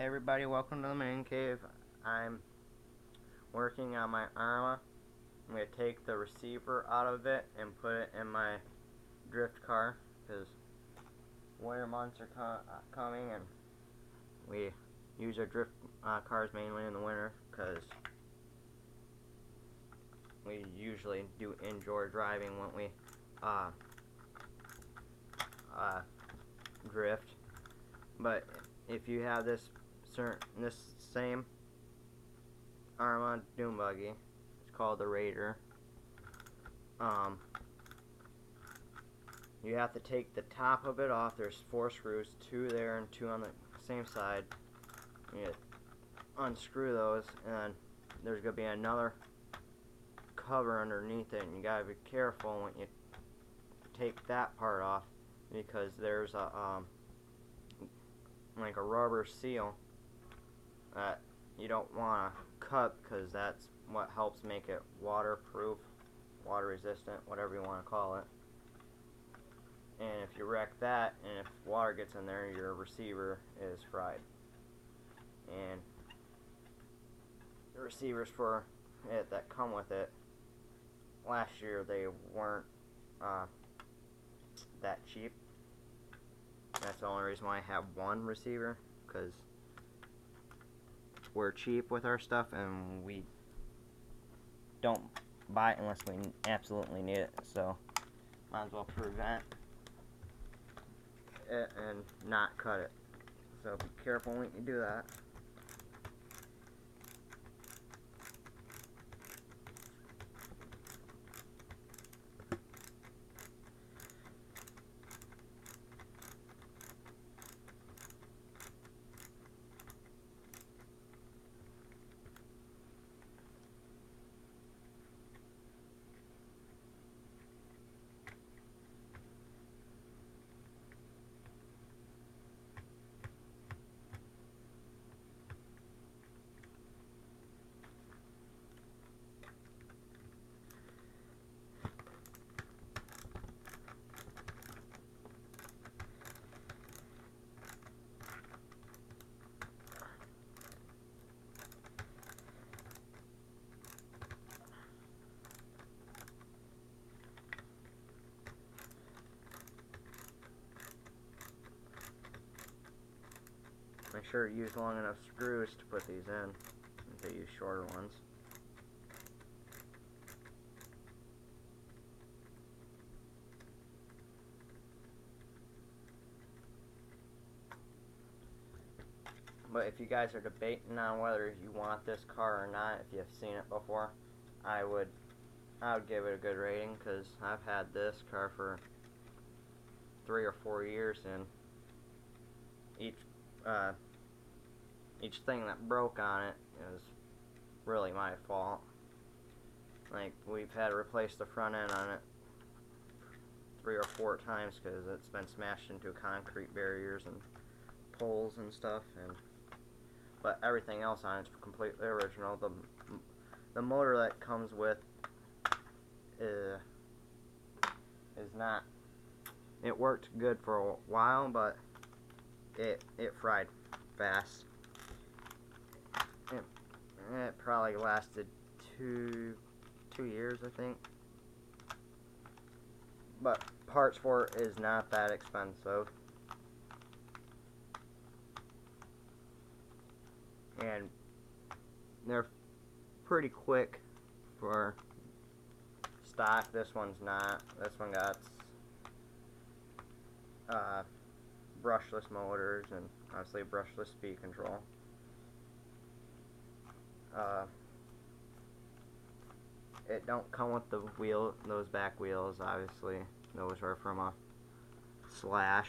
Hey everybody, welcome to the man cave. I'm working on my Arrma. I'm going to take the receiver out of it and put it in my drift car because winter months are coming and we use our drift cars mainly in the winter because we usually do indoor driving when we drift. But if you have this same Arrma dune buggy, it's called the Raider. You have to take the top of it off. There's 4 screws, 2 there and 2 on the same side. You unscrew those, and there's gonna be another cover underneath it, and you gotta be careful when you take that part off because there's a like a rubber seal that you don't want to cut because that's what helps make it waterproof, water resistant, whatever you want to call it. And if you wreck that and if water gets in there, your receiver is fried. And the receivers for it that come with it, last year they weren't that cheap. That's the only reason why I have one receiver, because we're cheap with our stuff and we don't buy it unless we absolutely need it. So might as well prevent it and not cut it. So be careful when you do that. Make sure you use long enough screws to put these in, if you use shorter ones. But if you guys are debating on whether you want this car or not, if you've seen it before, I would give it a good rating because I've had this car for 3 or 4 years, and each thing that broke on it is really my fault. Like, we've had to replace the front end on it 3 or 4 times because it's been smashed into concrete barriers and poles and stuff, but everything else on it's completely original. The motor that comes with is not. It worked good for a while, but it fried fast. It probably lasted two years, I think. But parts for it is not that expensive. And they're pretty quick for stock. This one's not. This one got brushless motors and obviously brushless speed control. It don't come with the those back wheels, obviously. Those are from a Slash.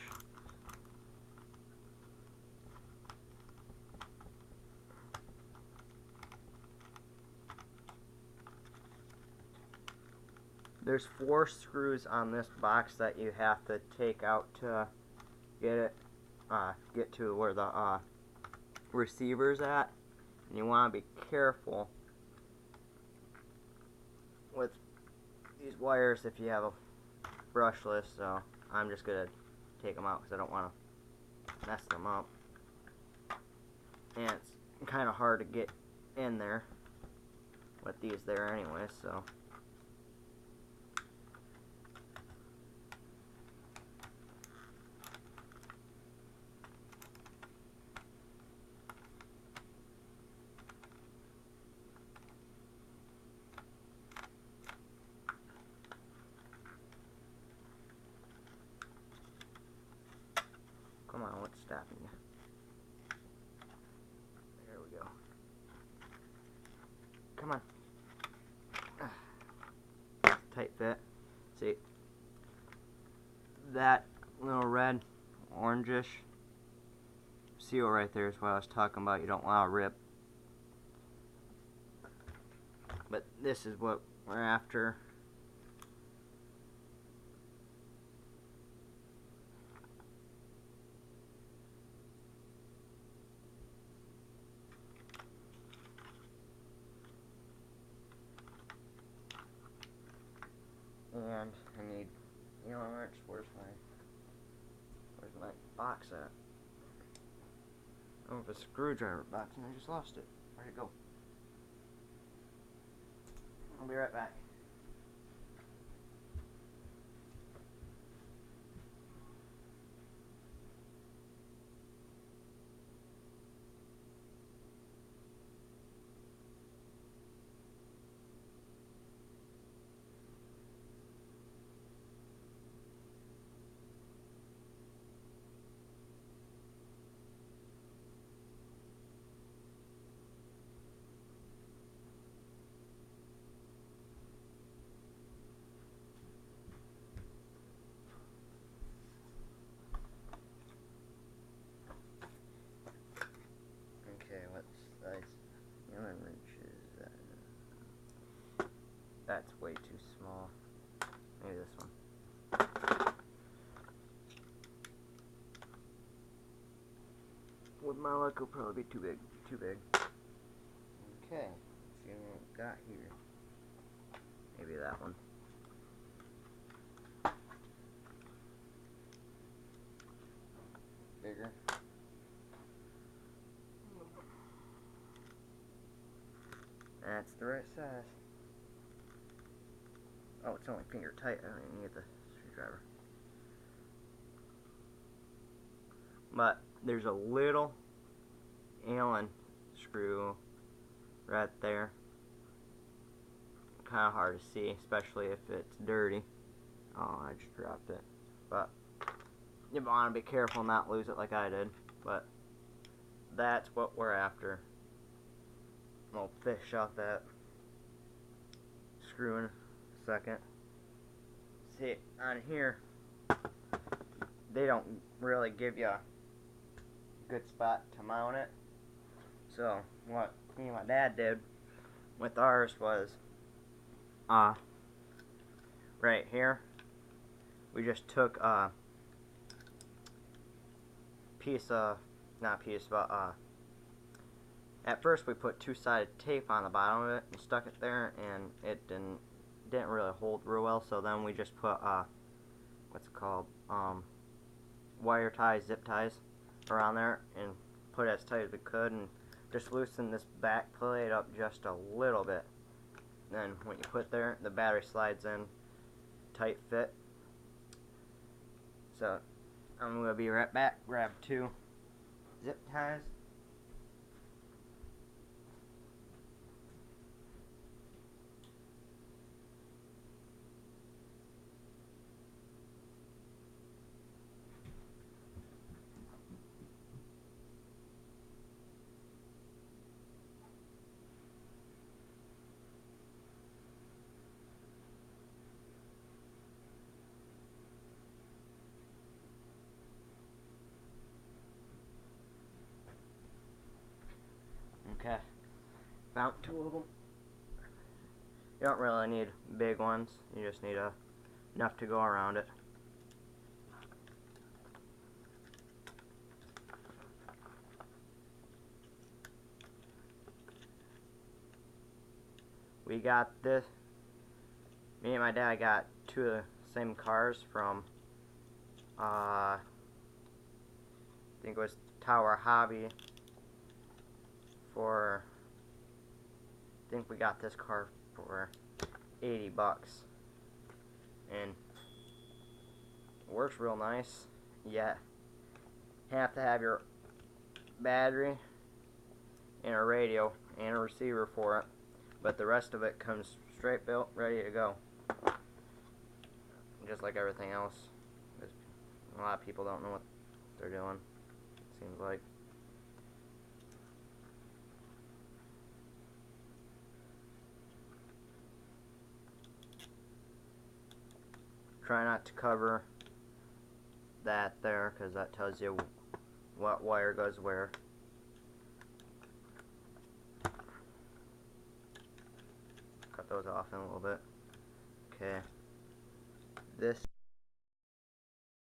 There's 4 screws on this box that you have to take out to get to where the receiver's at, and you want to be careful with these wires if you have a brushless. So I'm just gonna take them out because I don't want to mess them up. and it's kind of hard to get in there with these there anyway, so. Come on, what's stopping you? There we go. Come on. Tight fit. See, that little red, orangish seal right there is what I was talking about. You don't want to rip. But this is what we're after. And I need, you know, where's my box at? Oh, the screwdriver box, and I just lost it. Where'd it go? I'll be right back. Okay, what size Allen wrench is that? That's way too small. Maybe this one. With my luck, it'll probably be too big. Too big. Okay, let's see what we've got here. Maybe that one. Bigger. That's the right size. Oh, it's only finger tight. I don't even need the screwdriver. But there's a little Allen screw right there. Kind of hard to see, especially if it's dirty. Oh, I just dropped it. But you want to be careful not lose it like I did. But that's what we're after. I'll fish out that screw in a second. See, on here, they don't really give you a good spot to mount it. So, what me and my dad did with ours was, right here, we just took a piece of, not piece, but, at first we put two-sided tape on the bottom of it and stuck it there, and it didn't really hold real well, so then we just put, what's it called, wire ties, zip ties around there, and put it as tight as we could, and just loosen this back plate up just a little bit. Then when you put there, the battery slides in, tight fit. So I'm going to be right back, grab two zip ties. Okay, found two of them. You don't really need big ones, you just need enough to go around it. We got this, me and my dad got two of the same cars from, I think it was Tower Hobby for, I think we got this car for 80 bucks. And it works real nice. Yeah. Have to have your battery and a radio and a receiver for it. But the rest of it comes straight built, ready to go. Just like everything else. A lot of people don't know what they're doing, seems like. Try not to cover that there, because that tells you what wire goes where. Cut those off in a little bit. Okay. This